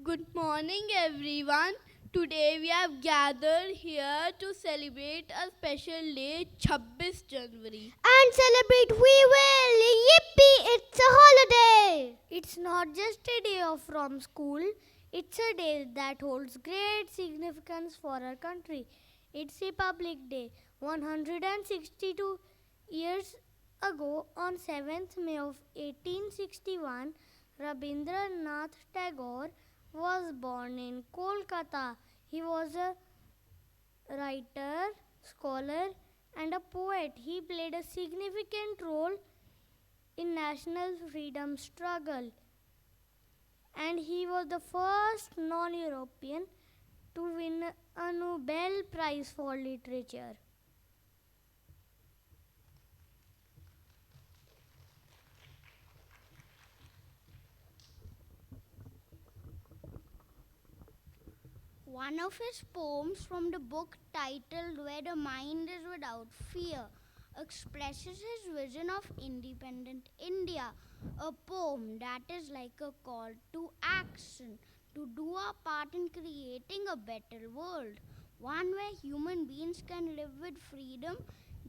Good morning, everyone. Today we have gathered here to celebrate a special day, 26 January. And celebrate we will! Yippee! It's a holiday! It's not just a day off from school. It's a day that holds great significance for our country. It's Republic Day. 162 years ago, on 7th May of 1861, Rabindranath Tagore was born in Kolkata. He was a writer, scholar, and a poet. He played a significant role in national freedom struggle, and he was the first non-European to win a Nobel Prize for Literature. One of his poems from the book titled Where the Mind is Without Fear expresses his vision of independent India, a poem that is like a call to action, to do our part in creating a better world, one where human beings can live with freedom,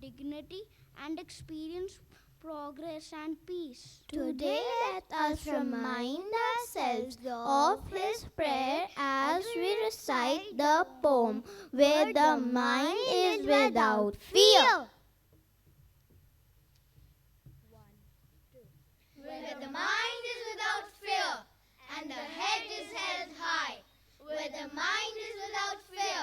dignity, and experience progress and peace. Today let us remind ourselves of his prayer as we recite the poem Where the Mind is Without Fear. Where the mind is without fear and the head is held high. Where the mind is without fear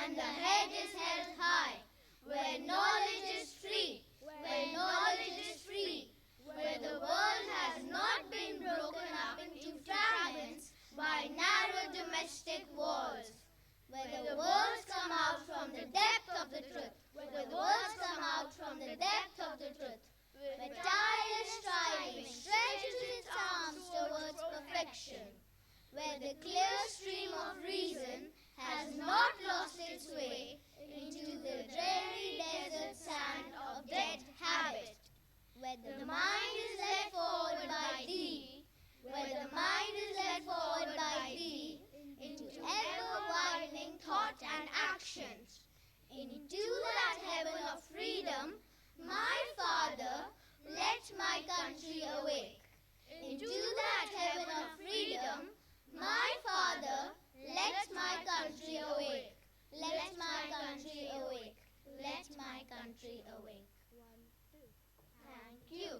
and the head is held high. Where knowledge is free, where knowledge is free. Where the world has not been broken up into fragments by narrow domestic walls. Where the words come out from the depth of the truth. Where the words come out from the depth of the truth. Where tireless striving stretches its arms towards perfection. Where the clear stream of reason has not lost its way into the dreary desert sand of dead habit. Where the mind is led forward by thee. Where the mind is led forward by thee into ever-widening thought and actions. Into that heaven of freedom, my Father, let my country awake. Into that heaven of freedom, my Father, let my country awake. Let my country awake. Let my country awake. Thank you.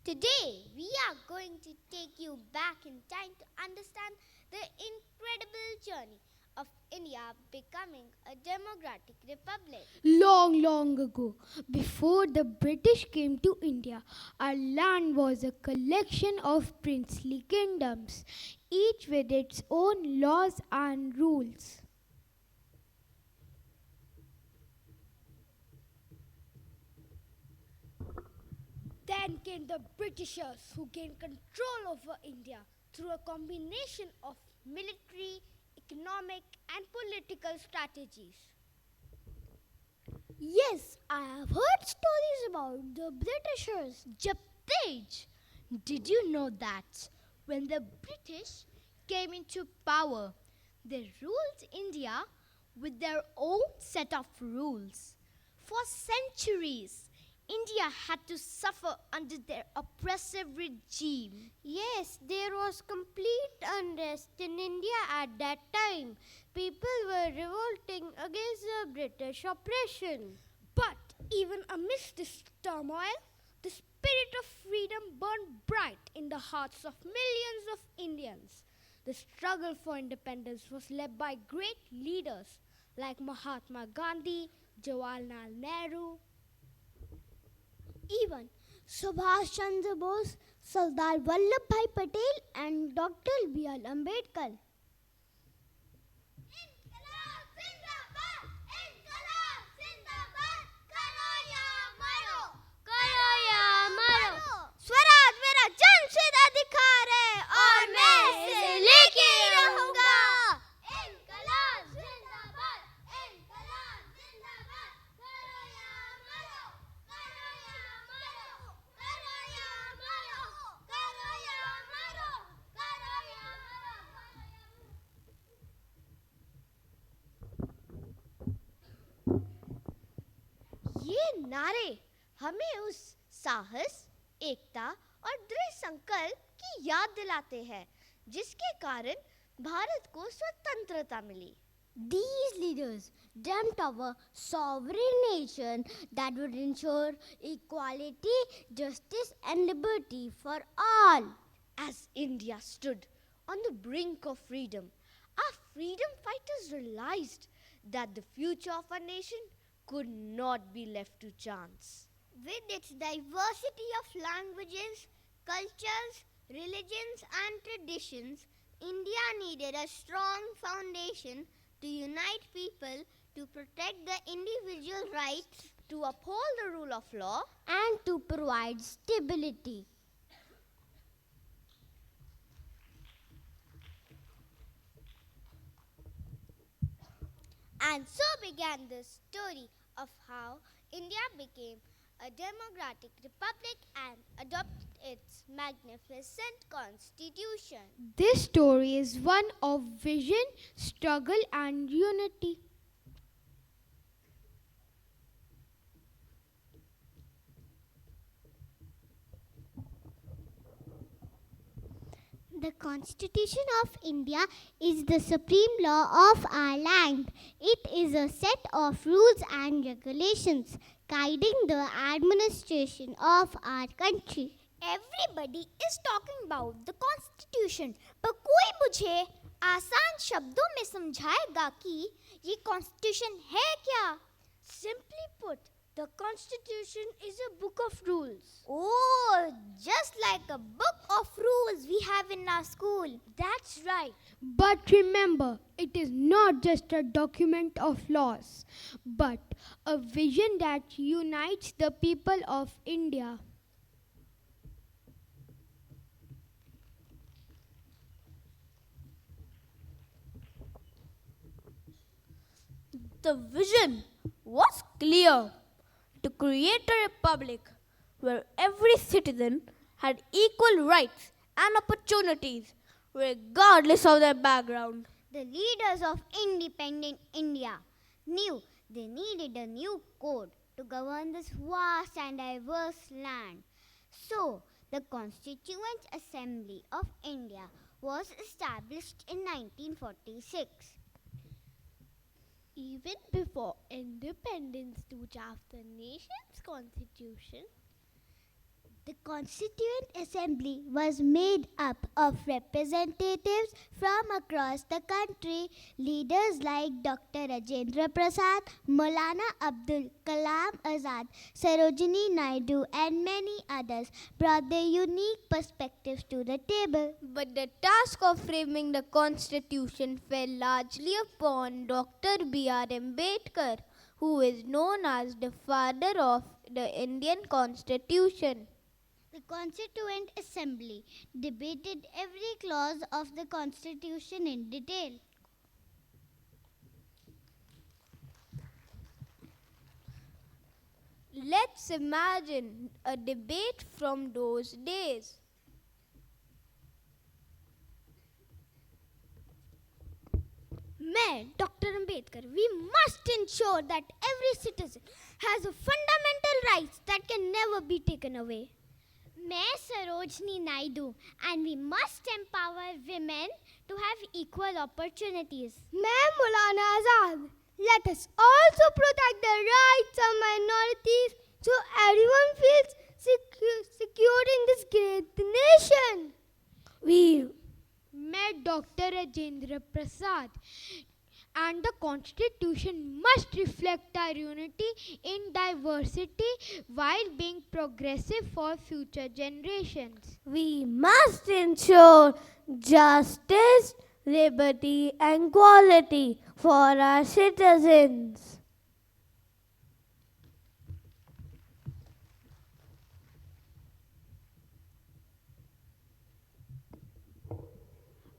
Today, we are going to take you back in time to understand the incredible journey of India becoming a democratic republic. Long ago, before the British came to India, our land was a collection of princely kingdoms, each with its own laws and rules. Then came the Britishers, who gained control over India through a combination of military, economic, and political strategies. Yes, I have heard stories about the Britishers. Japtej, did you know that when the British came into power, they ruled India with their own set of rules? For centuries, India had to suffer under their oppressive regime. Yes, there was complete unrest in India at that time. People were revolting against the British oppression. But even amidst this turmoil, the spirit of freedom burned bright in the hearts of millions of Indians. The struggle for independence was led by great leaders like Mahatma Gandhi, Jawaharlal Nehru. Even Subhash Chandra Bose, Sardar Vallabhbhai Patel and Dr. B.R. Ambedkar. Inqilab Zindabad! Inqilab Zindabad! Karo ya maro! Karo ya maro! Swaraj मेरा जन्मसिद्ध अधिकार है और मैं इसे लेके रहूंगा। Inqilab Zindabad! ये नारे हमें उस साहस, एकता और दृढ़ संकल्प की याद दिलाते हैं जिसके कारण भारत को स्वतंत्रता मिली। These leaders dreamt of a sovereign nation that would ensure equality, justice, and liberty for all. As India stood on the brink of freedom, our freedom fighters realized that the future of our nation could not be left to chance. With its diversity of languages, cultures, religions, and traditions, India needed a strong foundation to unite people, to protect the individual rights, to uphold the rule of law, and to provide stability. And so began the story of how India became a democratic republic and adopted its magnificent constitution. This story is one of vision, struggle, and unity. The Constitution of India is the supreme law of our land. It is a set of rules and regulations guiding the administration of our country. Everybody is talking about the Constitution, पर कोई मुझे आसान शब्दों में समझाएगा कि ये Constitution है क्या? Simply put, the Constitution is a book of rules. Oh, just like a book of rules we have in our school. That's right. But remember, it is not just a document of laws, but a vision that unites the people of India. The vision was clear: to create a republic where every citizen had equal rights and opportunities regardless of their background. The leaders of independent India knew they needed a new code to govern this vast and diverse land. So, the Constituent Assembly of India was established in 1946. Even before independence to draft the nation's constitution, The Constituent Assembly was made up of representatives from across the country. Leaders like Dr. Rajendra Prasad, Maulana Abdul Kalam Azad, Sarojini Naidu, and many others brought their unique perspectives to the table. But the task of framing the Constitution fell largely upon Dr. B.R. Ambedkar, who is known as the father of the Indian Constitution. The Constituent Assembly debated every clause of the Constitution in detail. Let's imagine a debate from those days. मैं doctor Ambedkar, we must ensure that every citizen has a fundamental rights that can never be taken away. मैं Sarojini Naidu, and we must empower women to have equal opportunities. मैं Maulana Azad. Let us also protect the rights of minorities so everyone feels secure in this great nation. मैं doctor Rajendra Prasad, and the Constitution must reflect our unity in diversity while being progressive for future generations. We must ensure justice, liberty, and equality for our citizens.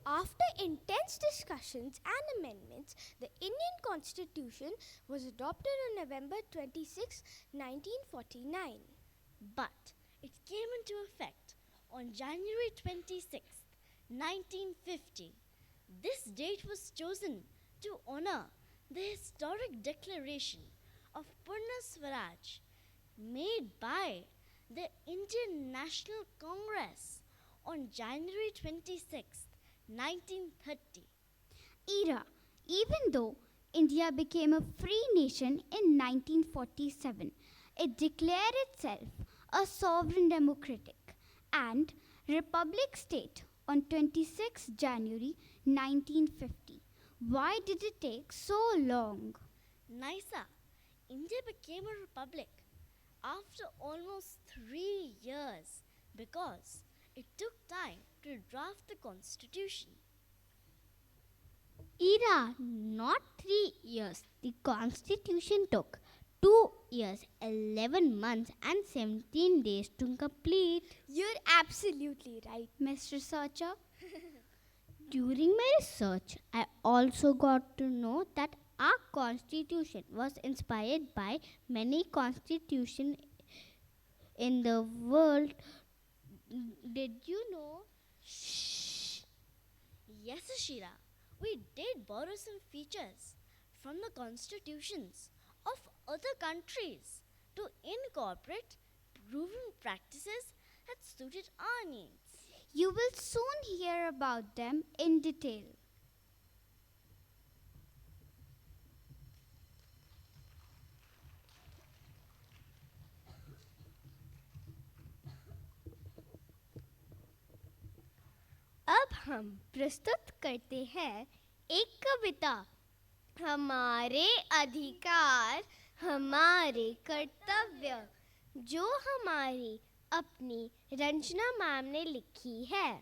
After intense discussions and amendments, the Indian Constitution was adopted on November 26, 1949. but it came into effect on January 26, 1950. This date was chosen to honor the historic declaration of Purna Swaraj made by the Indian National Congress on January 26, 1930. Era. Even though India became a free nation in 1947, it declared itself a sovereign democratic and republic state on 26 January 1950. Why did it take so long? Nisa, India became a republic after almost 3 years because it took time to draft the constitution. Era, not 3 years. The constitution took 2 years, 11 months, and 17 days to complete. You're absolutely right, Mr. Researcher. During my research, I also got to know that our constitution was inspired by many constitutions in the world. Did you know? Shh! Yes, Ashira, we did borrow some features from the constitutions of other countries to incorporate proven practices that suited our needs. You will soon hear about them in detail. अब हम प्रस्तुत करते हैं एक कविता। हमारे अधिकार, हमारे कर्तव्य, जो हमारी अपनी रंजना मैम ने लिखी है।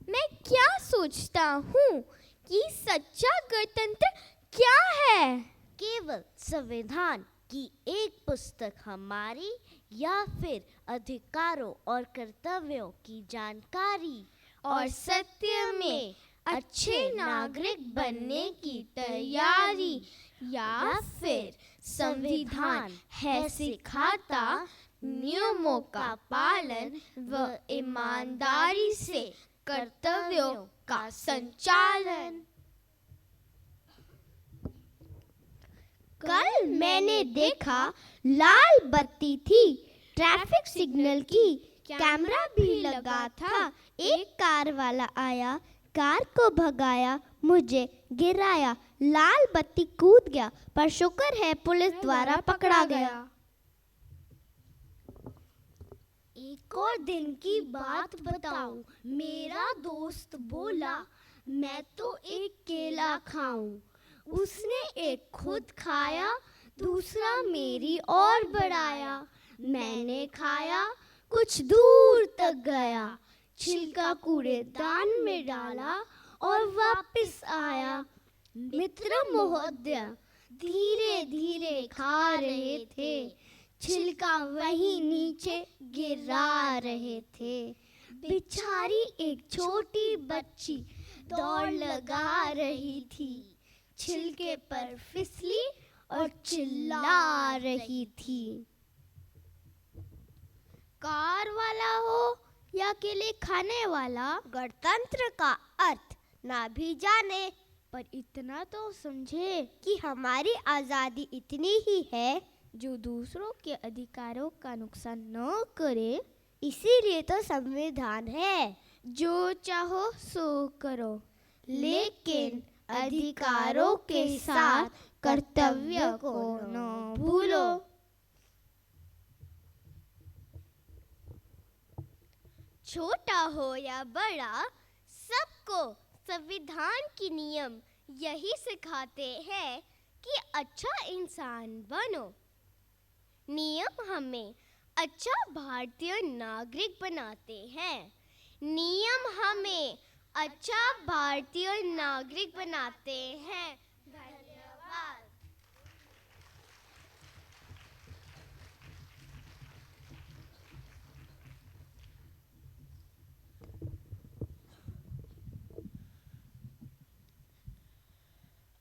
मैं क्या सोचता हूँ कि सच्चा गणतंत्र क्या है? केवल संविधान की एक पुस्तक हमारी या फिर अधिकारों और कर्तव्यों की जानकारी और सत्य में अच्छे नागरिक बनने की तैयारी, या फिर संविधान है सिखाता नियमों का पालन व ईमानदारी से कर्तव्यों का संचालन। कल मैंने देखा लाल बत्ती थी ट्रैफिक सिग्नल की, कैमरा भी लगा था। एक कार वाला आया, कार को भगाया, मुझे गिराया, लाल बत्ती कूद गया, पर शुक्र है पुलिस द्वारा पकड़ा गया। एक और दिन की बात बताऊं, मेरा दोस्त बोला मैं तो एक केला खाऊं। उसने एक खुद खाया, दूसरा मेरी और बढ़ाया। मैंने खाया, कुछ दूर तक गया, छिलका कूड़ेदान में डाला और वापस आया। मित्र महोदय धीरे धीरे खा रहे थे, छिलका वहीं नीचे गिरा रहे थे। बेचारी एक छोटी बच्ची दौड़ लगा रही थी, छिलके पर फिसली और चिल्ला रही थी। कार वाला हो या केले खाने वाला, गणतंत्र का अर्थ ना भी जाने, पर इतना तो समझे कि हमारी आज़ादी इतनी ही है जो दूसरों के अधिकारों का नुकसान न करे। इसीलिए तो संविधान है, जो चाहो सो करो, लेकिन अधिकारों के साथ कर्तव्य को न भूलो। छोटा हो या बड़ा, सबको संविधान के नियम यही सिखाते हैं कि अच्छा इंसान बनो। नियम हमें अच्छा भारतीय नागरिक बनाते हैं। नियम हमें अच्छा भारतीय नागरिक बनाते हैं। धन्यवाद।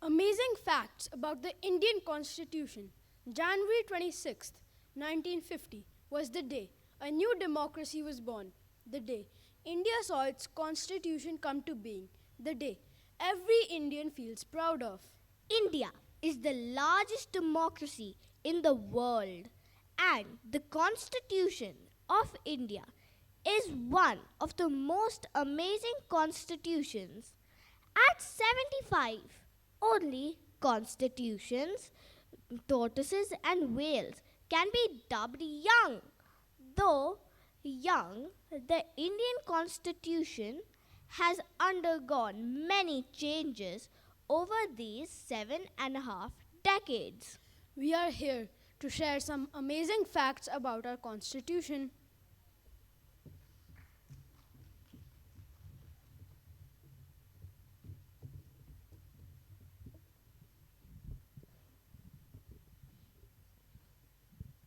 Amazing facts about the Indian Constitution. January 26th, 1950 was the day a new democracy was born. The day India saw its constitution come to being. The day every Indian feels proud of. India is the largest democracy in the world. And the Constitution of India is one of the most amazing constitutions. At 75, only constitutions, tortoises, and whales can be dubbed young. Though young, the Indian Constitution has undergone many changes over these 7.5 decades. We are here to share some amazing facts about our Constitution.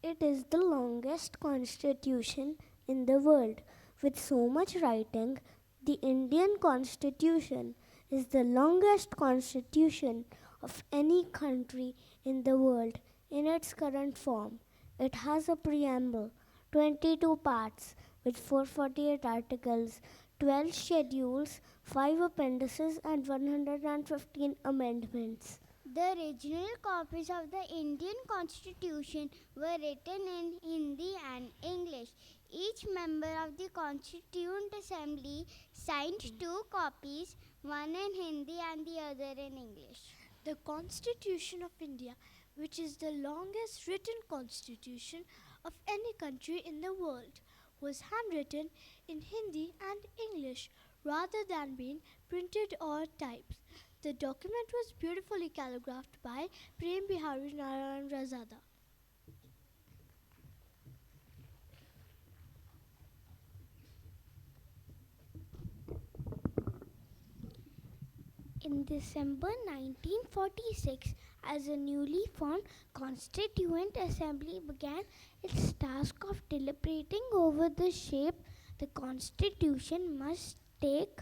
It is the longest constitution in the world. With so much writing, the Indian Constitution is the longest constitution of any country in the world in its current form. It has a preamble, 22 parts with 448 articles, 12 schedules, 5 appendices, and 115 amendments. The original copies of the Indian Constitution were written in Hindi and English. Each member of the Constituent Assembly signed 2 copies, one in Hindi and the other in English. The Constitution of India, which is the longest written constitution of any country in the world, was handwritten in Hindi and English rather than being printed or typed. The document was beautifully calligraphed by Prem Bihari Narayan Razada. In December 1946, as a newly formed Constituent Assembly began its task of deliberating over the shape the Constitution must take.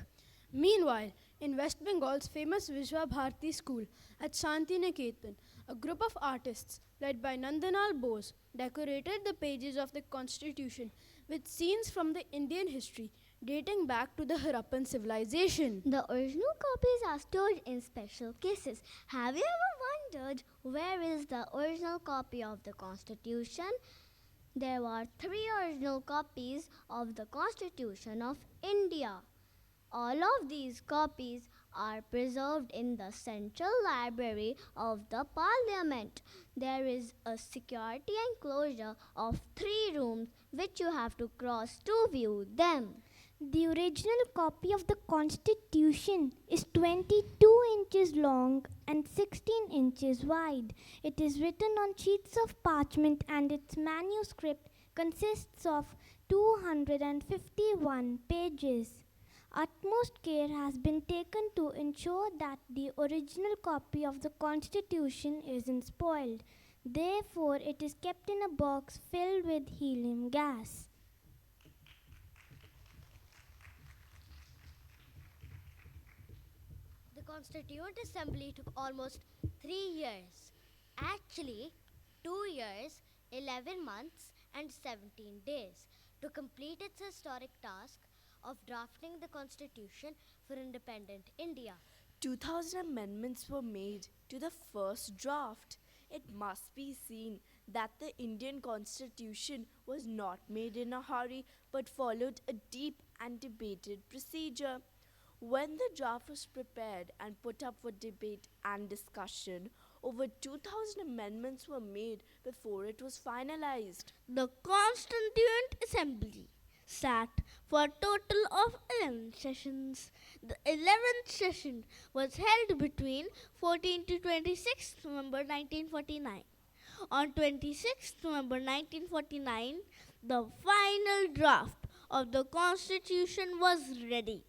Meanwhile, in West Bengal's famous Vishwa Bharati School at Shantiniketan, a group of artists led by Nandanal Bose decorated the pages of the Constitution with scenes from the Indian history dating back to the Harappan civilization. The original copies are stored in special cases. Have you ever wondered where is the original copy of the Constitution? There are 3 original copies of the Constitution of India. All of these copies are preserved in the Central Library of the Parliament. There is a security enclosure of 3 rooms which you have to cross to view them. The original copy of the Constitution is 22 inches long and 16 inches wide. It is written on sheets of parchment and its manuscript consists of 251 pages. Utmost care has been taken to ensure that the original copy of the Constitution isn't spoiled. Therefore, it is kept in a box filled with helium gas. The Constituent Assembly took almost 3 years. Actually, 2 years, 11 months, and 17 days to complete its historic task of drafting the Constitution for independent India. 2,000 amendments were made to the first draft. It must be seen that the Indian Constitution was not made in a hurry but followed a deep and debated procedure. When the draft was prepared and put up for debate and discussion, over 2,000 amendments were made before it was finalized. The Constituent Assembly sat for a total of 11 sessions. The 11th session was held between 14 to 26 November 1949. On 26 November 1949, the final draft of the Constitution was ready.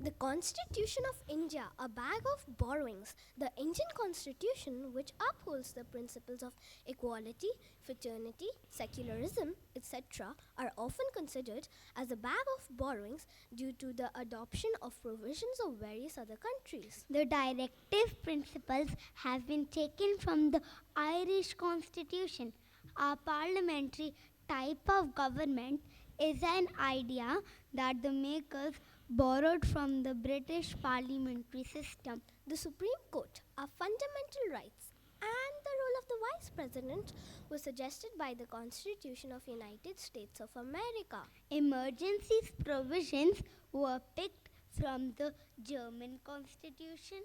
The Constitution of India, a bag of borrowings, the Indian Constitution, which upholds the principles of equality, fraternity, secularism, etc., are often considered as a bag of borrowings due to the adoption of provisions of various other countries. The directive principles have been taken from the Irish Constitution. Our parliamentary type of government is an idea that the makers borrowed from the British parliamentary system. The Supreme Court, our fundamental rights, and the role of the Vice President was suggested by the Constitution of United States of America. Emergency provisions were picked from the German Constitution,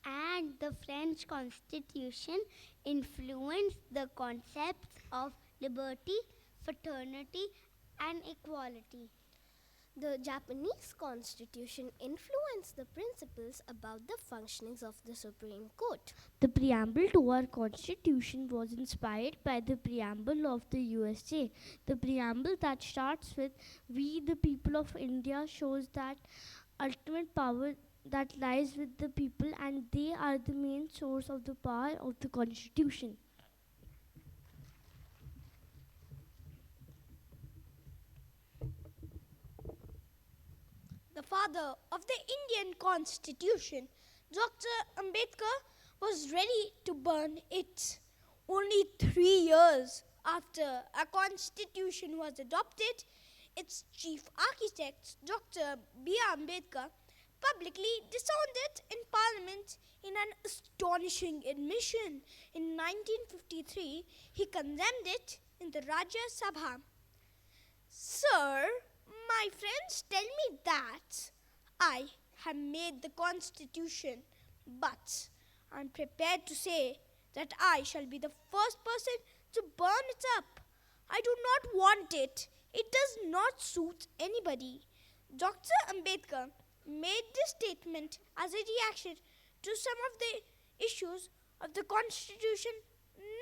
and the French Constitution influenced the concepts of liberty, fraternity, and equality. The Japanese Constitution influenced the principles about the functionings of the Supreme Court. The preamble to our constitution was inspired by the preamble of the USA. The preamble that starts with "We the people of India" shows that ultimate power that lies with the people, and they are the main source of the power of the constitution. The father of the Indian Constitution, Dr. Ambedkar, was ready to burn it. Only 3 years after a constitution was adopted, its chief architect, Dr. B.R. Ambedkar, publicly disowned it in Parliament in an astonishing admission. In 1953, he condemned it in the Rajya Sabha. Sir, my friends tell me that I have made the constitution, but I am prepared to say that I shall be the first person to burn it up. I do not want it. It does not suit anybody. Dr. Ambedkar made this statement as a reaction to some of the issues of the constitution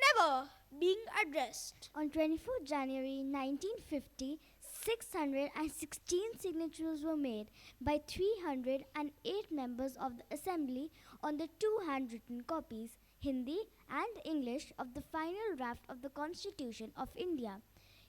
never being addressed. On 24 January 1950, 616 signatures were made by 308 members of the Assembly on the two handwritten copies, Hindi and English, of the final draft of the Constitution of India.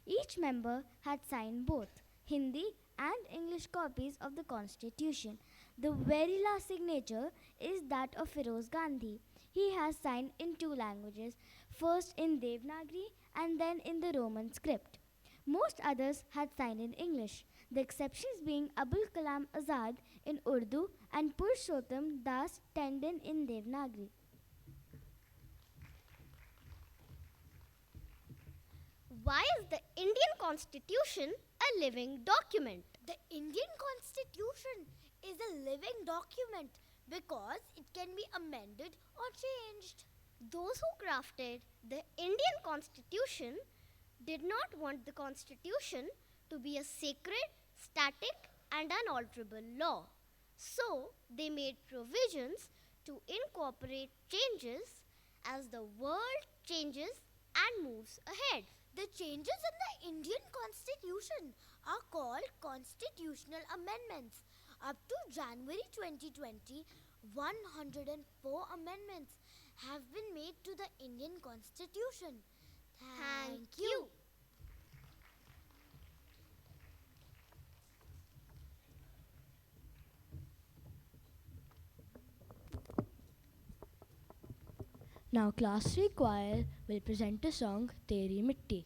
Each member had signed both Hindi and English copies of the Constitution. The very last signature is that of Feroz Gandhi. He has signed in two languages, first in Devanagari and then in the Roman script. Most others had signed in English, the exceptions being Abul Kalam Azad in Urdu and Purushottam Das Tandon in Devanagari. Why is the Indian Constitution a living document? The Indian Constitution is a living document because it can be amended or changed. Those who crafted the Indian Constitution did not want the Constitution to be a sacred, static, and unalterable law. So, they made provisions to incorporate changes as the world changes and moves ahead. The changes in the Indian Constitution are called constitutional amendments. Up to January 2020, 104 amendments have been made to the Indian Constitution. Thank you. Now Class 3 Choir will present a song Teri Mitti.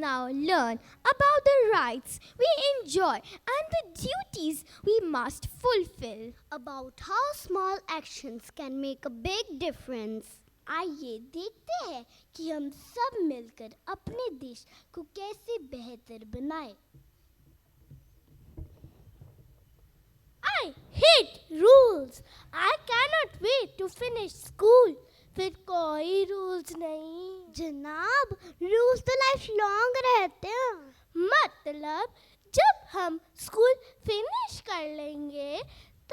now learn about the rights we enjoy and the duties we must fulfill. About how small actions can make a big difference. आइए देखते हैं कि हम सब मिलकर अपने देश को कैसे बेहतर बनाएं। I hate rules. I cannot wait to finish school. फिर कोई रूल्स नहीं। जनाब, रूल्स तो लाइफ लॉन्ग रहते हैं। मतलब जब हम स्कूल फिनिश कर लेंगे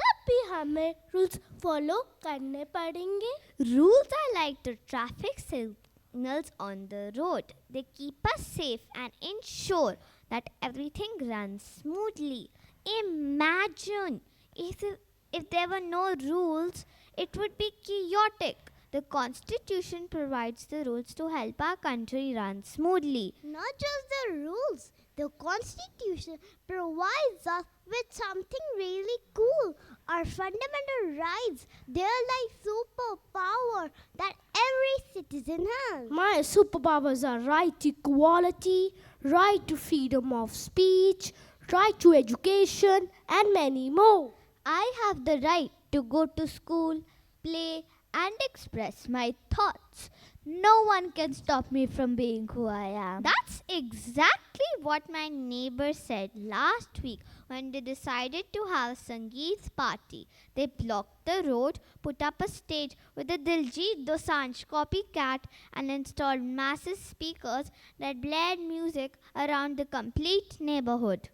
तब भी हमें रूल्स फॉलो करने पड़ेंगे। Rules are like the traffic signals on the road. They keep us safe and ensure that everything runs smoothly. Imagine if there were no rules, it would be chaotic. The Constitution provides the rules to help our country run smoothly. Not just the rules, the Constitution provides us with something really cool. Our fundamental rights, they're like superpower that every citizen has. My superpowers are right to equality, right to freedom of speech, right to education, and many more. I have the right to go to school, play, and express my thoughts. No one can stop me from being who I am. That's exactly what my neighbor said last week when they decided to have a Sangeet party. They blocked the road, put up a stage with a Diljit Dosanjh copycat, and installed massive speakers that blared music around the complete neighborhood.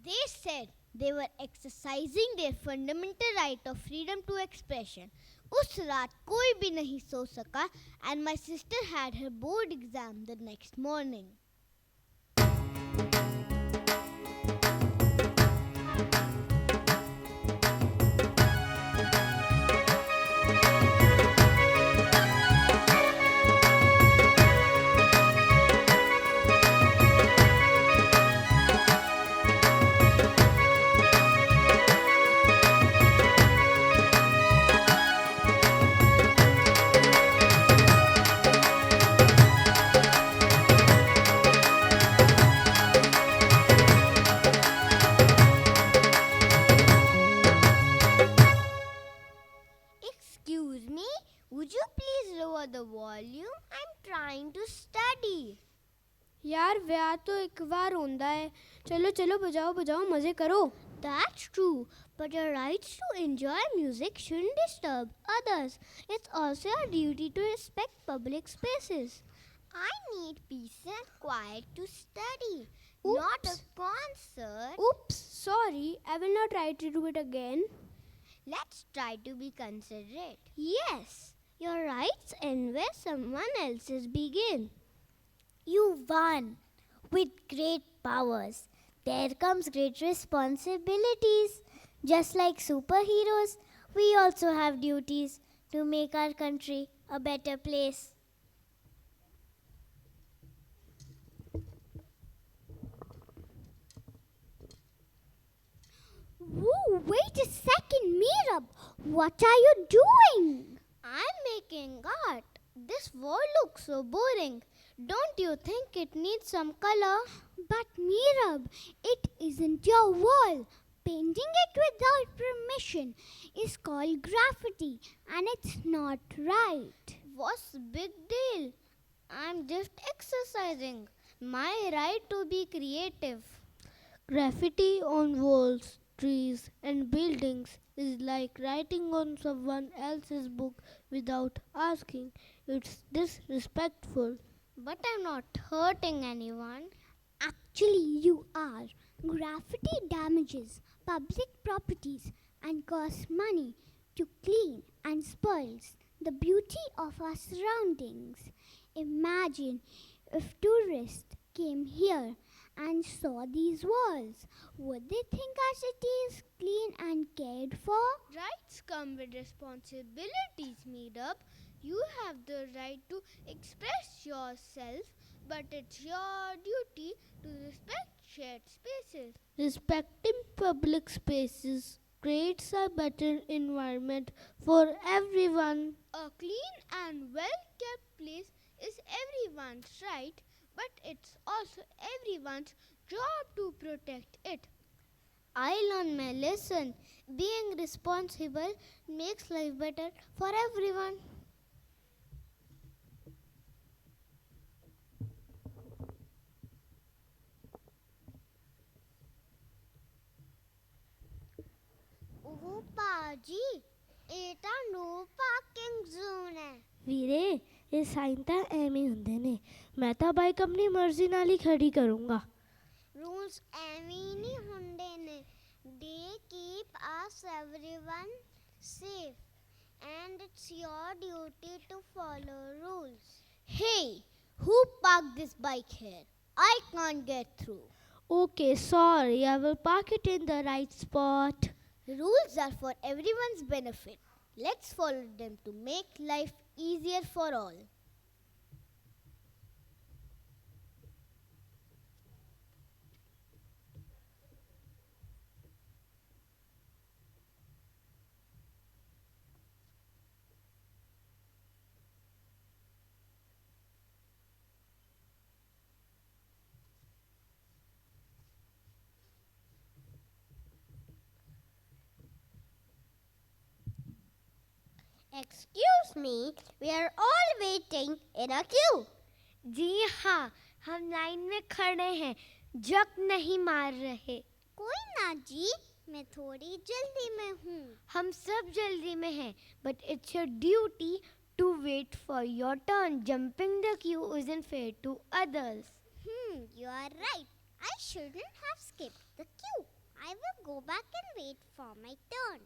They said they were exercising their fundamental right of freedom to expression. उस रात कोई भी नहीं सो सका and my sister had her board exam the next morning. Excuse me, would you please lower the volume? I'm trying to study. यार व्याह तो एक बार होता है। चलो चलो बजाओ बजाओ मजे करो। That's true, but your rights to enjoy music shouldn't disturb others. It's also our duty to respect public spaces. I need peace and quiet to study, not a concert. Oops, sorry, I will not try to do it again. Let's try to be considerate. Yes, your rights end where someone else's begin. You won. With great powers, there comes great responsibilities. Just like superheroes, we also have duties to make our country a better place. Whoa, wait a second, Meerab. What are you doing? I'm making art. This wall looks so boring. Don't you think it needs some color? But Meerab, it isn't your wall. Painting it without permission is called graffiti and it's not right. What's the big deal? I'm just exercising my right to be creative. Graffiti on walls, trees, and buildings is like writing on someone else's book without asking. It's disrespectful. But I'm not hurting anyone. Actually, you are. Graffiti damages public properties and costs money to clean and spoils the beauty of our surroundings. Imagine if tourists came here and saw these walls. Would they think our city is clean and cared for? Rights come with responsibilities, Meetup. You have the right to express yourself, but it's your duty to respect shared spaces. Respecting public spaces creates a better environment for everyone. A clean and well-kept place is everyone's right, but it's also everyone's job to protect it. I learned my lesson. Being responsible makes life better for everyone. ओह पाजी एटा no parking zone ਹੈ ਵੀਰੇ ਇਹ sign ਤਾਂ ਐਵੇਂ ਹੀ ਹੁੰਦੇ ਨੇ ਮੈਂ ਤਾਂ ਬਾਈਕ ਆਪਣੀ ਮਰਜ਼ੀ ਨਾਲ ਹੀ ਖੜੀ ਕਰੂੰਗਾ ਰੂਲਸ ਐਵੇਂ ਹੀ ਨਹੀਂ ਹੁੰਦੇ ਨੇ ਦੇ keep us everyone safe and it's your duty to follow rules. Hey, who parked this bike here? I can't get through. Okay, sorry, I will park it in the right spot. Rules are for everyone's benefit. Let's follow them to make life easier for all. Excuse me, we are all waiting in a queue. जी हाँ हम line में खड़े हैं जक नहीं मार रहे कोई ना जी मैं थोड़ी जल्दी में हूँ हम सब जल्दी में हैं but it's your duty to wait for your turn jumping the queue isn't fair to others you are right I shouldn't have skipped the queue I will go back and wait for my turn.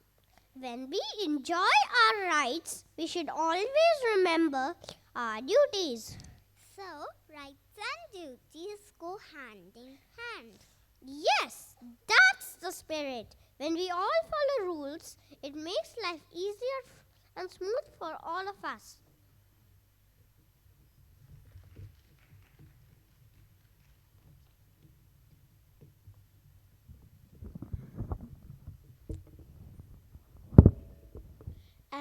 When we enjoy our rights, we should always remember our duties. So, rights and duties go hand in hand. Yes, that's the spirit. When we all follow rules, it makes life easier and smooth for all of us.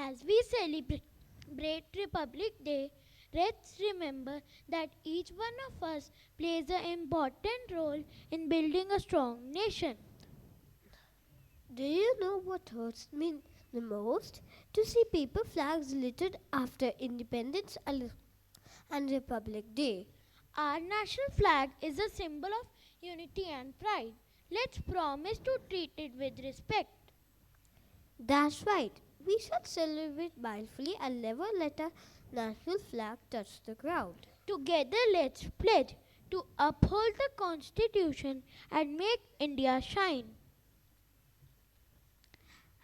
As we celebrate Republic Day, let's remember that each one of us plays an important role in building a strong nation. Do you know what hurts me the most? To see paper flags littered after Independence and Republic Day. Our national flag is a symbol of unity and pride. Let's promise to treat it with respect. That's right. We should celebrate mindfully and never let our national flag touch the ground. Together, let's pledge to uphold the Constitution and make India shine.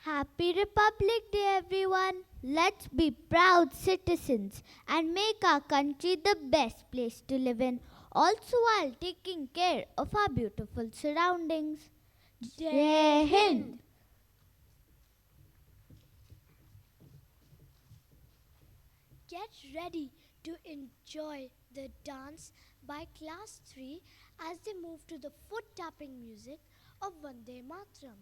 Happy Republic Day, everyone. Let's be proud citizens and make our country the best place to live in, also while taking care of our beautiful surroundings. Jai Hind! Get ready to enjoy the dance by Class 3 as they move to the foot-tapping music of Vande Mataram.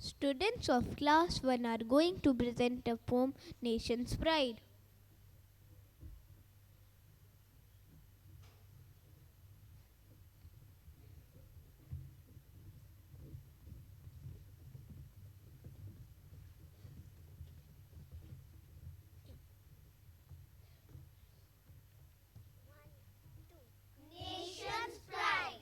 Students of class 1 are going to present a poem, Nation's Pride. Nation's pride.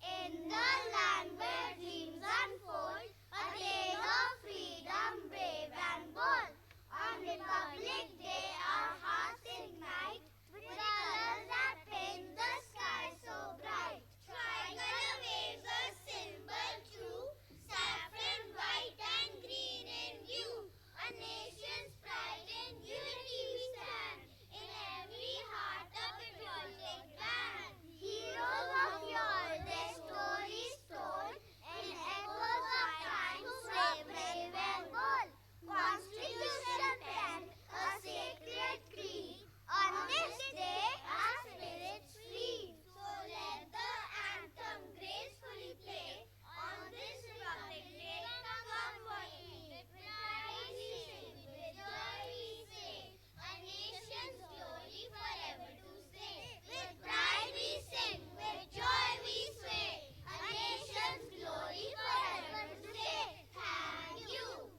In the land where dreams unfold, a tale of freedom brave and bold. On Republic Day, our hearts ignite with colors that paint the sky so bright. Tricolor waves a symbol true, saffron, white and green in view. A nation's pride in unity we stand, in every heart a patriotic band. Heroes of yore, their stories told, in echoes of time who were brave and bold. Constitution penned a sacred creed. On this day, our spirits free. So let the anthem gracefully play. On this Republic Day, come what may. With pride we sing, with joy we say, a nation's glory forever to stay. With pride we sing, with joy we sway, a nation's glory forever to stay. Thank you.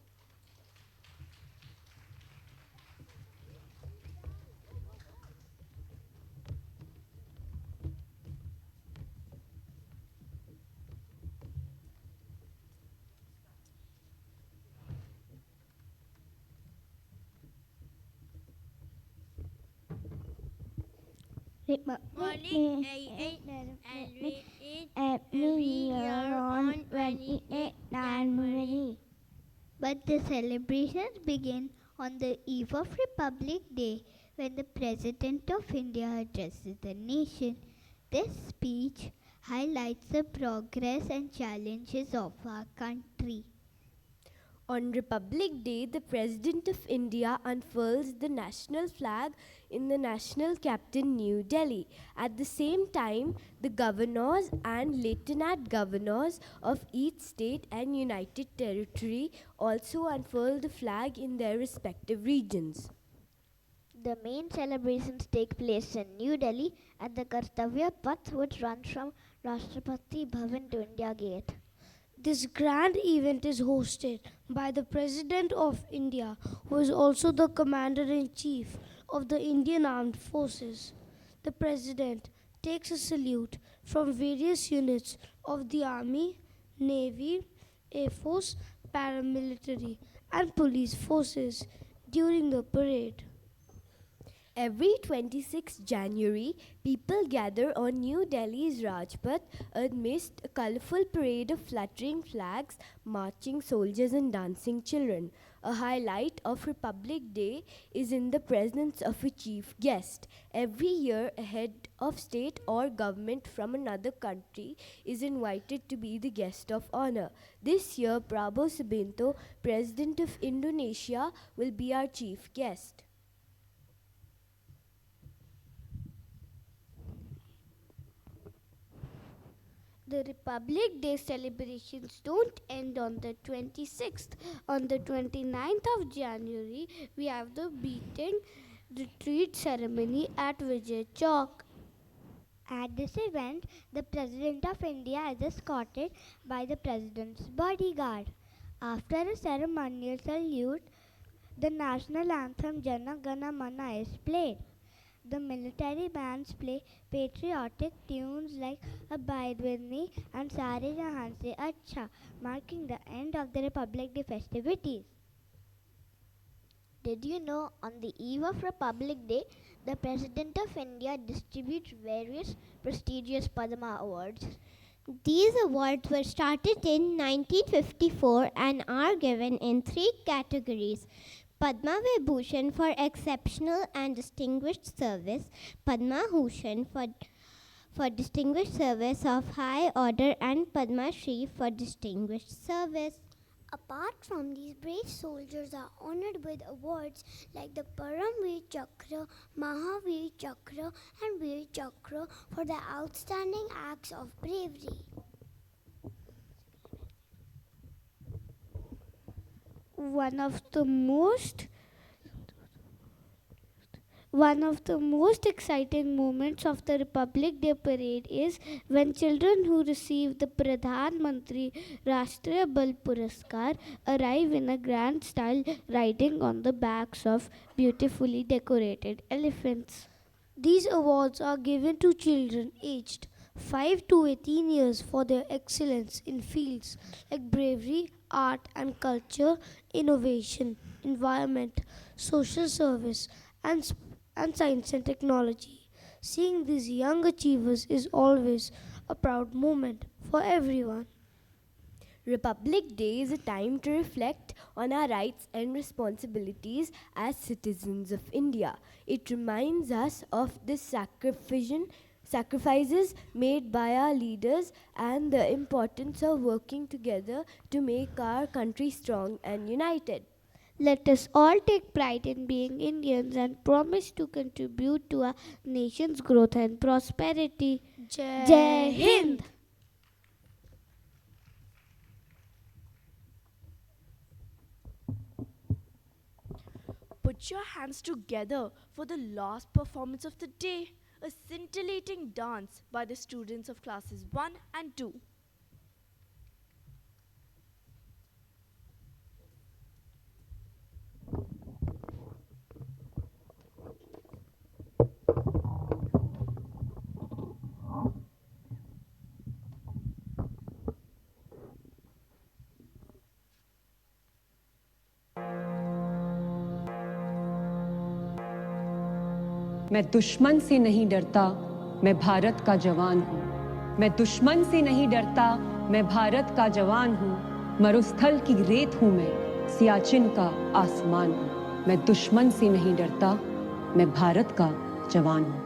Every year on 28th January. But the celebrations begin on the eve of Republic Day when the President of India addresses the nation. This speech highlights the progress and challenges of our country. On Republic Day, the President of India unfurls the national flag in the national capital, New Delhi. At the same time, the governors and lieutenant governors of each state and united territory also unfurl the flag in their respective regions. The main celebrations take place in New Delhi at the Kartavya Path, which runs from Rashtrapati Bhavan to India Gate. This grand event is hosted by the President of India, who is also the Commander-in-Chief of the Indian Armed Forces. The President takes a salute from various units of the Army, Navy, Air Force, paramilitary and police forces during the parade. Every 26 January, people gather on New Delhi's Rajpath amidst a colourful parade of fluttering flags, marching soldiers and dancing children. A highlight of Republic Day is in the presence of a chief guest. Every year, a head of state or government from another country is invited to be the guest of honour. This year, Prabowo Subianto, President of Indonesia, will be our chief guest. The Republic Day celebrations don't end on the 26th. On the 29th of January, we have the beating retreat ceremony at Vijay Chowk. At this event, the President of India is escorted by the President's bodyguard. After a ceremonial salute, the national anthem Jana Gana Mana is played. The military bands play patriotic tunes like Abide With Me and Sare Jahan Se Acha, marking the end of the Republic Day festivities. Did you know on the eve of Republic Day, the President of India distributes various prestigious Padma Awards? These awards were started in 1954 and are given in 3 categories: Padma Vibhushan for exceptional and distinguished service, Padma Bhushan for distinguished service of high order, and Padma Shri for distinguished service. Apart from these, brave soldiers are honored with awards like the Paramveer Chakra, Mahavir Chakra and Veer Chakra for their outstanding acts of bravery. One of the most One of the most exciting moments of the Republic Day parade is when children who receive the Pradhan Mantri Rashtriya Bal Puraskar arrive in a grand style riding on the backs of beautifully decorated elephants. These awards are given to children aged 5 to 18 years for their excellence in fields like bravery, art and culture, innovation, environment, social service, and, and science and technology. Seeing these young achievers is always a proud moment for everyone. Republic Day is a time to reflect on our rights and responsibilities as citizens of India. It reminds us of the sacrifices made by our leaders and the importance of working together to make our country strong and united. Let us all take pride in being Indians and promise to contribute to our nation's growth and prosperity. Jai Hind! Put your hands together for the last performance of the day, a scintillating dance by the students of classes 1 and 2. मैं दुश्मन से नहीं डरता, मैं भारत का जवान हूँ। मैं दुश्मन से नहीं डरता, मैं भारत का जवान हूँ। मरुस्थल की रेत हूँ मैं, सियाचिन का आसमान हूँ। मैं दुश्मन से नहीं डरता, मैं भारत का जवान हूँ।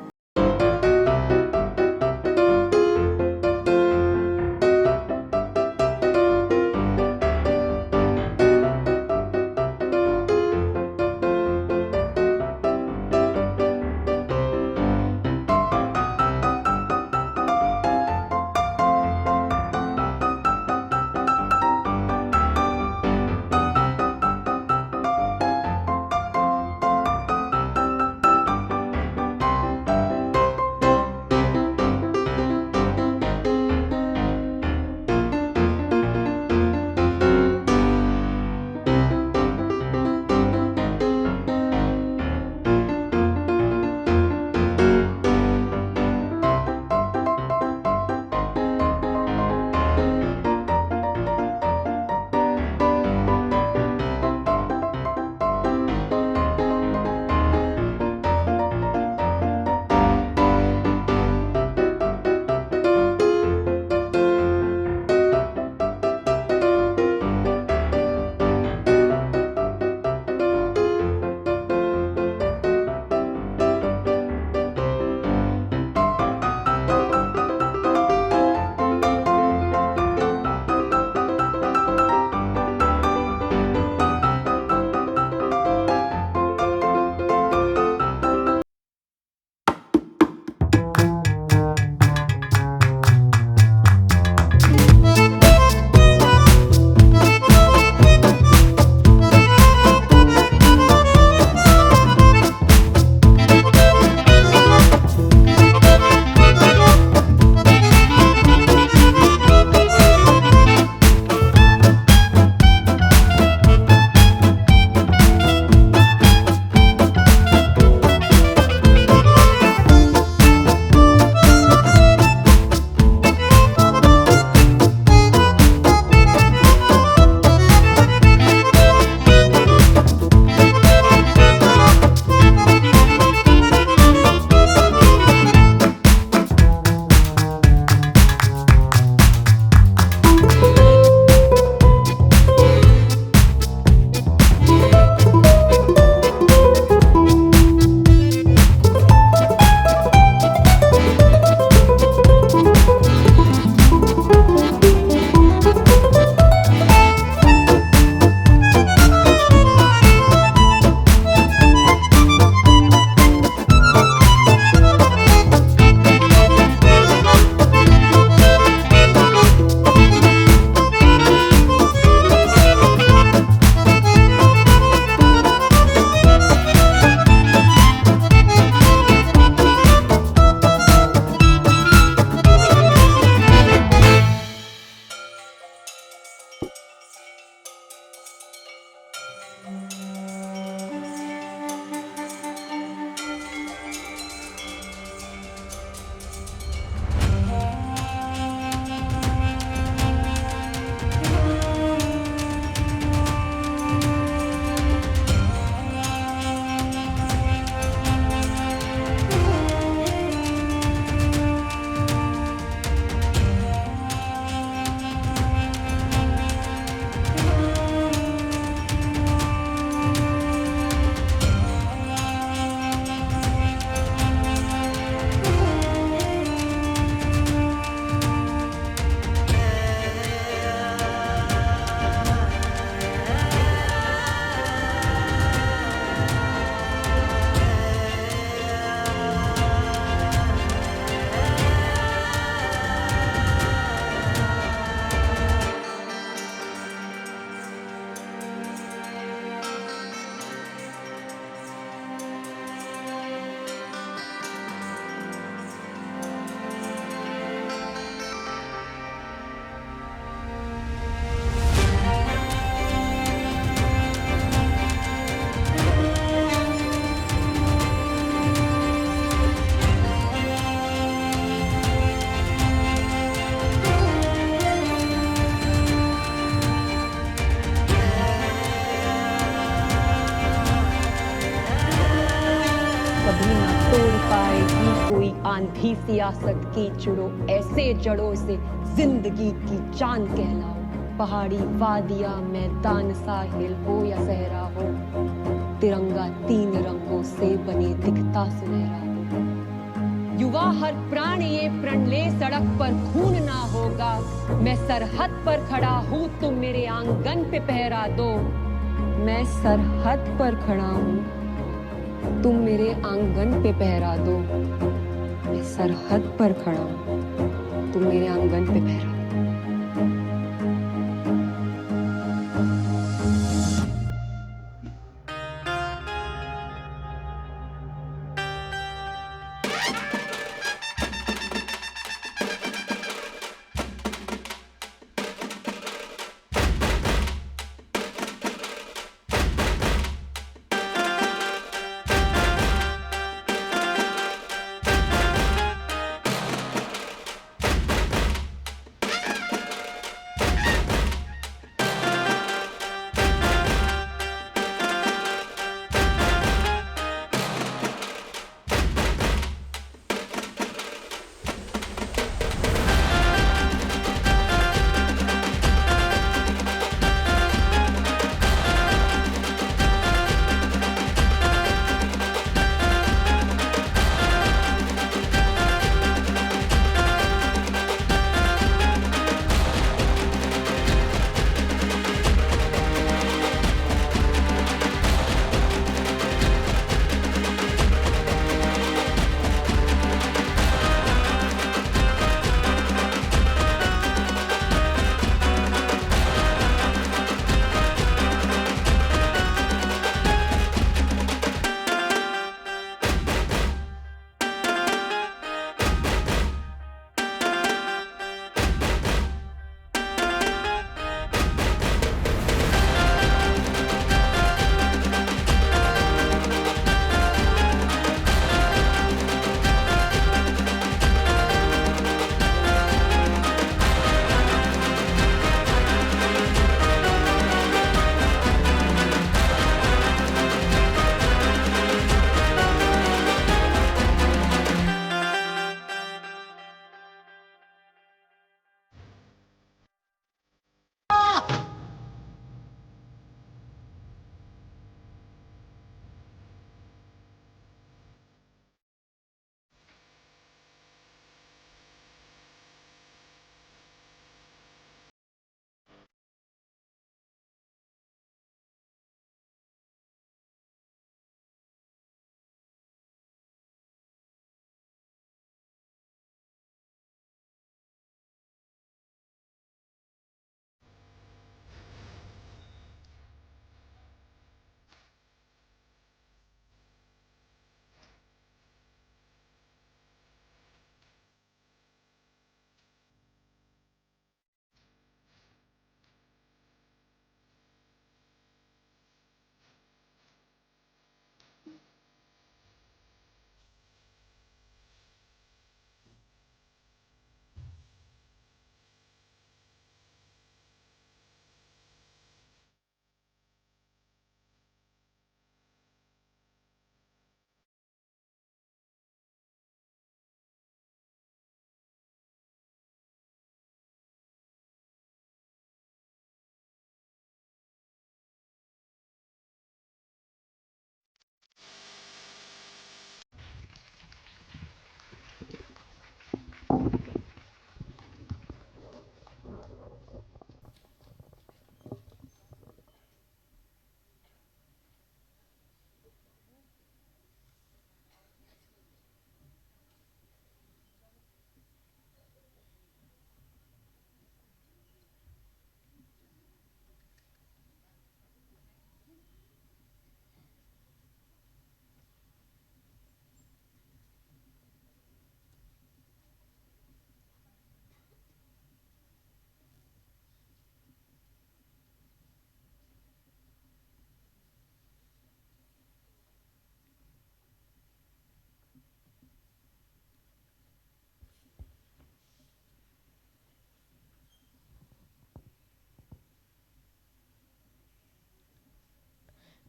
कभी ना तोड़ पाएगी कोई आंधी सियासत की। जुड़ो ऐसे जड़ों से जिंदगी की जान कहलाओ। पहाड़ी वादिया मैदान साहिल हो या सहरा हो, तिरंगा 3 रंगों से बने दिखता सुनहरा हो। युवा हर प्राण ये प्रण ले, सड़क पर खून ना होगा। मैं सरहद पर खड़ा हूँ, तुम मेरे आंगन पे पहरा दो। मैं सरहद पर खड़ा हूँ, तुम मेरे आंगन पे पहरा दो। मैं सरहद पर खड़ा हूँ, तुम मेरे आंगन पे पहरा दो।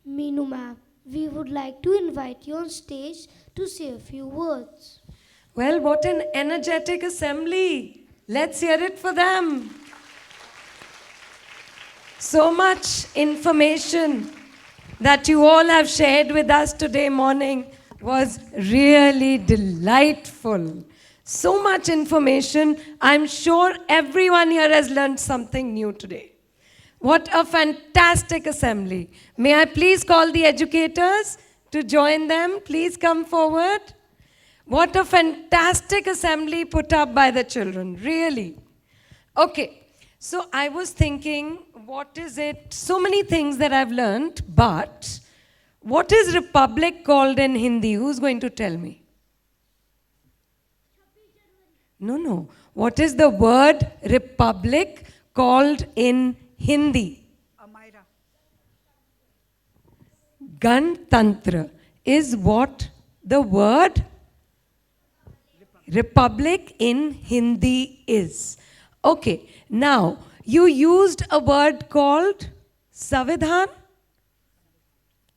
Meenu ma'am, we would like to invite you on stage to say a few words. Well, what an energetic assembly. Let's hear it for them. So much information that you all have shared with us today morning was really delightful. So much information. I'm sure everyone here has learned something new today. What a fantastic assembly. May I please call the educators to join them? Please come forward. What a fantastic assembly put up by the children, really. Okay, so I was thinking, what is it? So many things that I've learned, but what is republic called in Hindi? Who's going to tell me? No. What is the word republic called in Hindi? Amira. Gantantra is what the word republic in Hindi is. Okay, now you used a word called Savidhan.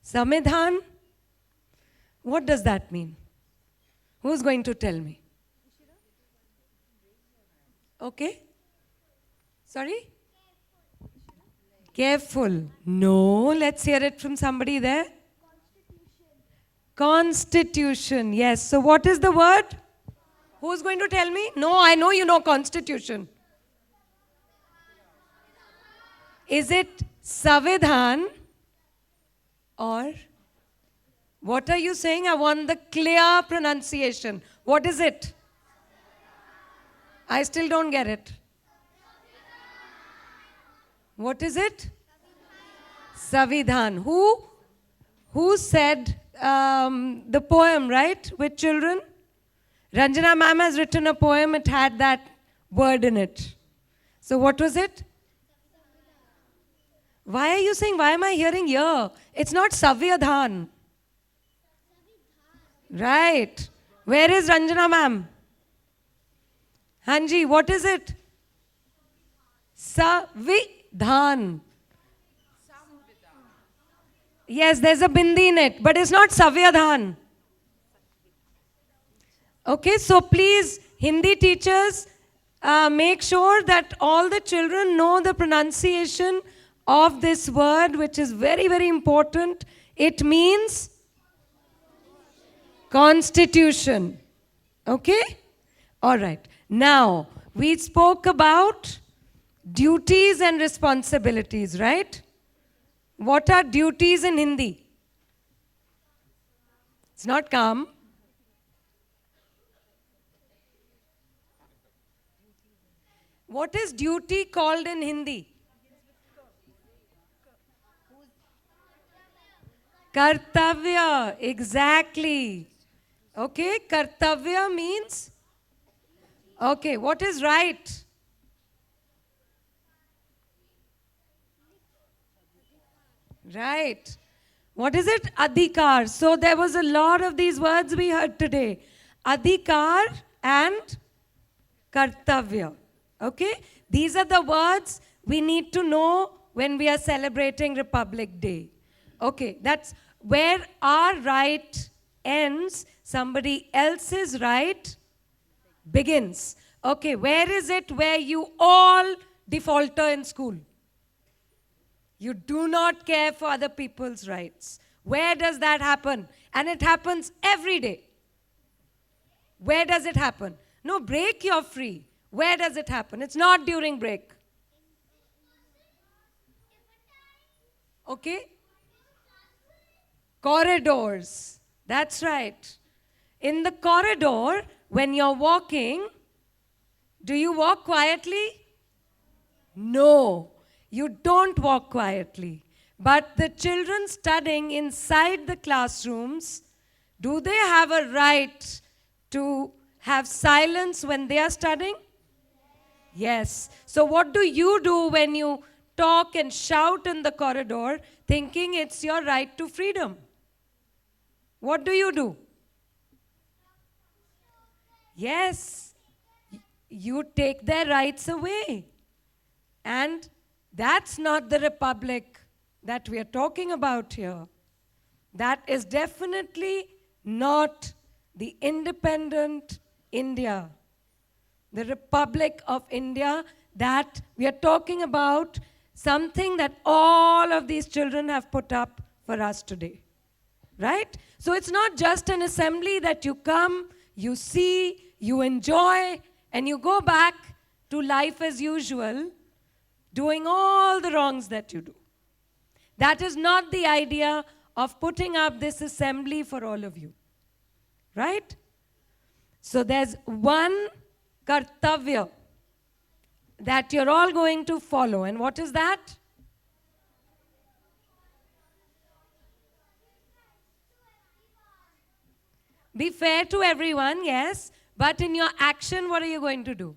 Samvidhan. What does that mean? Who's going to tell me? Okay. Sorry? Careful. No, let's hear it from somebody there. Constitution. Yes. So what is the word? Who's going to tell me? No, I know you know constitution. Is it Savidhan or what are you saying? I want the clear pronunciation. What is it? I still don't get it. What is it? Savidhan. Who said the poem, right, with children? Ranjana ma'am has written a poem. It had that word in it. So what was it? Why are you saying, why am I hearing here? It's not Savidhan. Right. Where is Ranjana ma'am? Hanji, what is it? Savidhan. Yes, there's a bindi in it, but it's not Savidhan. Okay, so please, Hindi teachers, make sure that all the children know the pronunciation of this word, which is very, very important. It means Constitution. Okay? All right. Now, we spoke about duties and responsibilities, right? What are duties in Hindi? It's not come. What is duty called in Hindi? Kartavya, exactly. Okay, kartavya means? Okay, what is right? Right. What is it? Adhikar. So there was a lot of these words we heard today. Adhikar and kartavya. Okay? These are the words we need to know when we are celebrating Republic Day. Okay, that's where our right ends, somebody else's right begins. Okay, where is it where you all defaulter in school? You do not care for other people's rights. Where does that happen? And it happens every day. Where does it happen? No, break, you're free. Where does it happen? It's not during break. Okay? Corridors. That's right. In the corridor, when you're walking, do you walk quietly? No, you don't walk quietly. But the children studying inside the classrooms, do they have a right to have silence when they are studying? Yes. So what do you do when you talk and shout in the corridor, thinking it's your right to freedom? What do you do? Yes. You take their rights away. And that's not the republic that we are talking about here. That is definitely not the independent India, the Republic of India, that we are talking about something that all of these children have put up for us today. Right? So it's not just an assembly that you come, you see, you enjoy, and you go back to life as usual, doing all the wrongs that you do. That is not the idea of putting up this assembly for all of you. Right? So there's one kartavya that you're all going to follow. And what is that? Be fair to everyone, yes. But in your action, what are you going to do?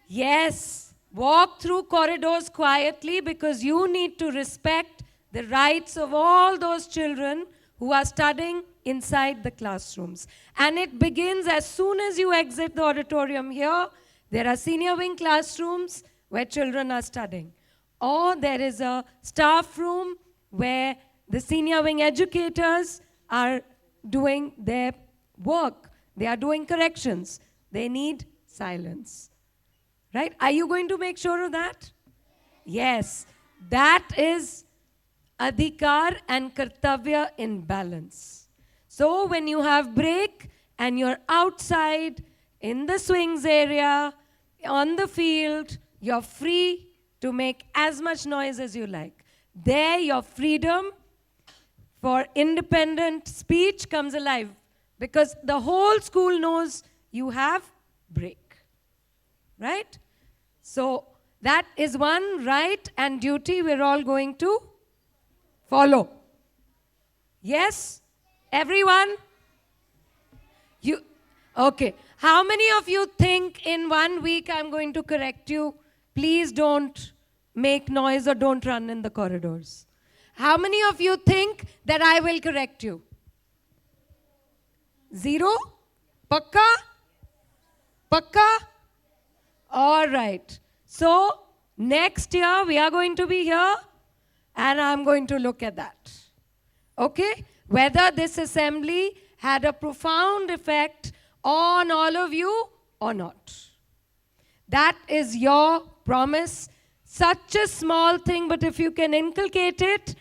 Yes. Walk through corridors quietly because you need to respect the rights of all those children who are studying inside the classrooms. And it begins as soon as you exit the auditorium here. There are senior wing classrooms where children are studying. Or there is a staff room where the senior wing educators are doing their work. They are doing corrections. They need silence. Right? Are you going to make sure of that? Yes. That is adhikar and kartavya in balance. So when you have break and you're outside in the swings area, on the field, you're free to make as much noise as you like. There your freedom for independent speech comes alive because the whole school knows you have break. Right? So that is one right and duty we're all going to follow. Yes? Everyone? Okay. How many of you think in 1 week I'm going to correct you? Please don't make noise or don't run in the corridors. How many of you think that I will correct you? 0? Pakka? Pakka? All right. So, next year we are going to be here and I'm going to look at that. Okay? Whether this assembly had a profound effect on all of you or not. That is your promise. Such a small thing, but if you can inculcate it,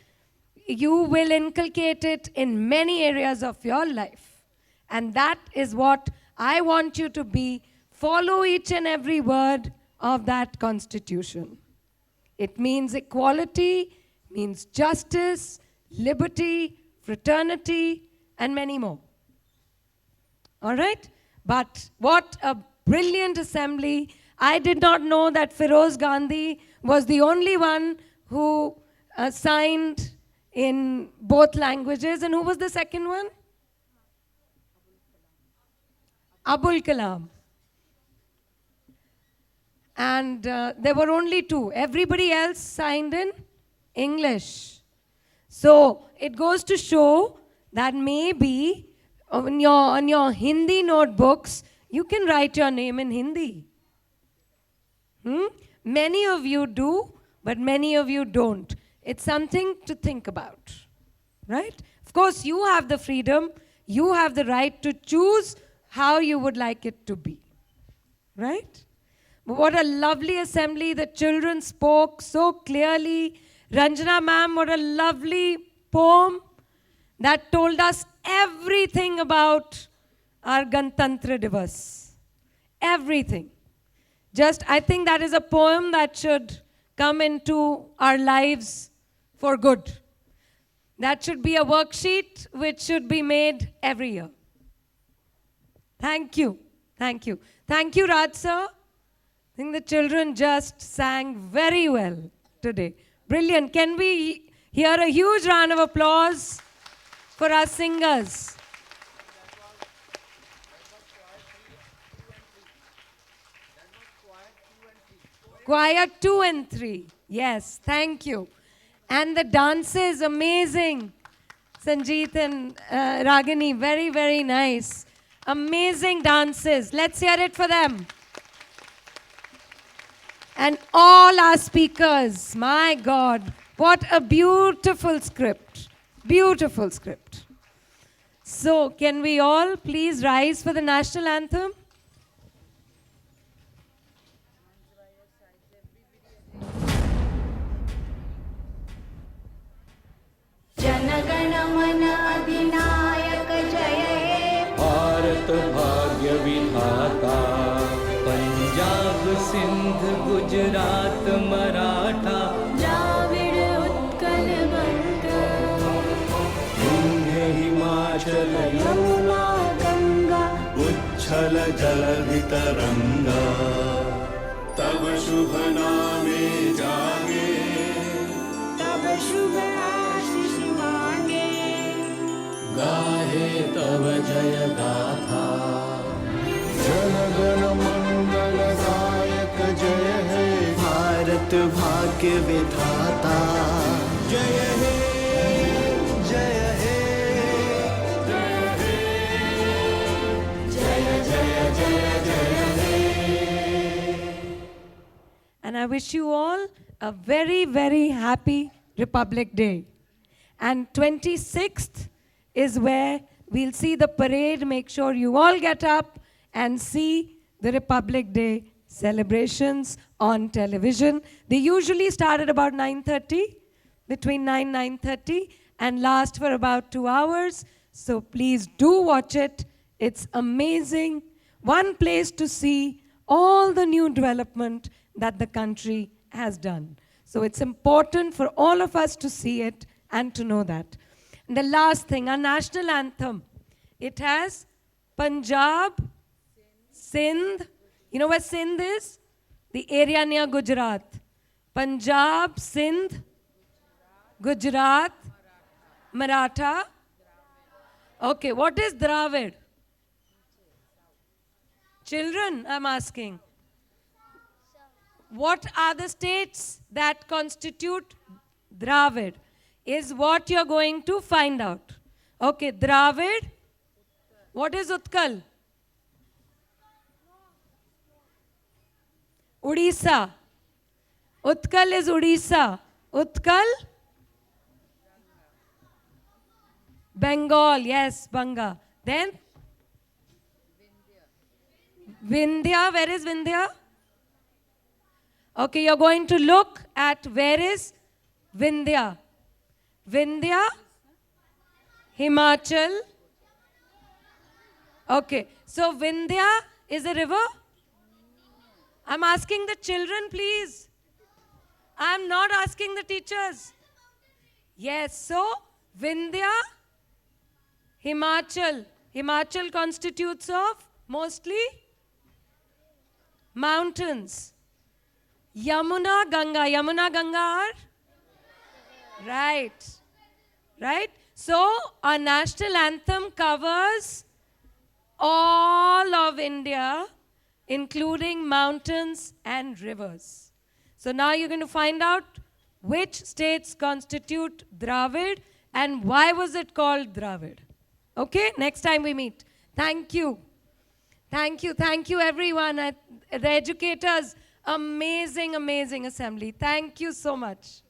you will inculcate it in many areas of your life. And that is what I want you to be. Follow each and every word of that constitution. It means equality, means justice, liberty, fraternity, and many more. All right? But what a brilliant assembly. I did not know that Feroz Gandhi was the only one who signed in both languages. And who was the second one? Abul Kalam. And there were only 2. Everybody else signed in English. So it goes to show that maybe on your Hindi notebooks, you can write your name in Hindi. Many of you do, but many of you don't. It's something to think about, right? Of course, you have the freedom, you have the right to choose how you would like it to be, right? What a lovely assembly. The children spoke so clearly. Ranjana ma'am, what a lovely poem that told us everything about our Gantantra Divas. Everything. Just, I think that is a poem that should come into our lives for good. That should be a worksheet which should be made every year. Thank you. Thank you. Thank you, Raj sir. I think the children just sang very well today. Brilliant. Can we hear a huge round of applause for our singers? Choir 2 and 3. Yes, thank you. And the dances, amazing. Sanjeet and Ragini, very, very nice. Amazing dances. Let's hear it for them. And all our speakers, my God, what a beautiful script. Beautiful script. So, can we all please rise for the national anthem? जनगण मन अधिनायक जय हे भारत भाग्य विधाता पंजाब सिंध गुजरात मराठा द्राविड उत्कल बंग विंध्य हिमाचल यमुना गंगा उच्छल जलधि तरंगा तब शुभ नामे जागे तब शुभ आशीष मांगे गाहे तब जय गाथा जनगण मंगल दायक जय हे भारत भाग्य विधाता जय हे जय हे जय हे जय जय जय जय हे. And I wish you all a very, very happy Republic Day. And 26th is where we'll see the parade. Make sure you all get up and see the Republic Day celebrations on television. They usually start at about 9:30, between 9:30, and last for about 2 hours. So please do watch it. It's amazing. One place to see all the new development that the country has done. So it's important for all of us to see it and to know that. And the last thing, our national anthem, it has Punjab, Sindh. You know where Sindh is? The area near Gujarat. Punjab, Sindh, Gujarat, Maratha. Okay, what is Dravid? Children, I'm asking. What are the states that constitute Dravid? Is what you're going to find out. Okay, Dravid. What is Utkal? Odisha. Utkal is Odisha. Utkal? Bengal, yes, Banga. Then? Vindhya, where is Vindhya? Okay, you're going to look at where is Vindhya. Vindhya, Himachal. Okay, so Vindhya is a river. I'm asking the children, please. I'm not asking the teachers. Yes, so Vindhya, Himachal. Himachal constitutes of mostly mountains. Yamuna, Ganga. Yamuna, Ganga are? Right. Right? So, our national anthem covers all of India, including mountains and rivers. So now you're going to find out which states constitute Dravid and why was it called Dravid. Okay? Next time we meet. Thank you. Thank you. Thank you, everyone. The educators, amazing, amazing assembly. Thank you so much.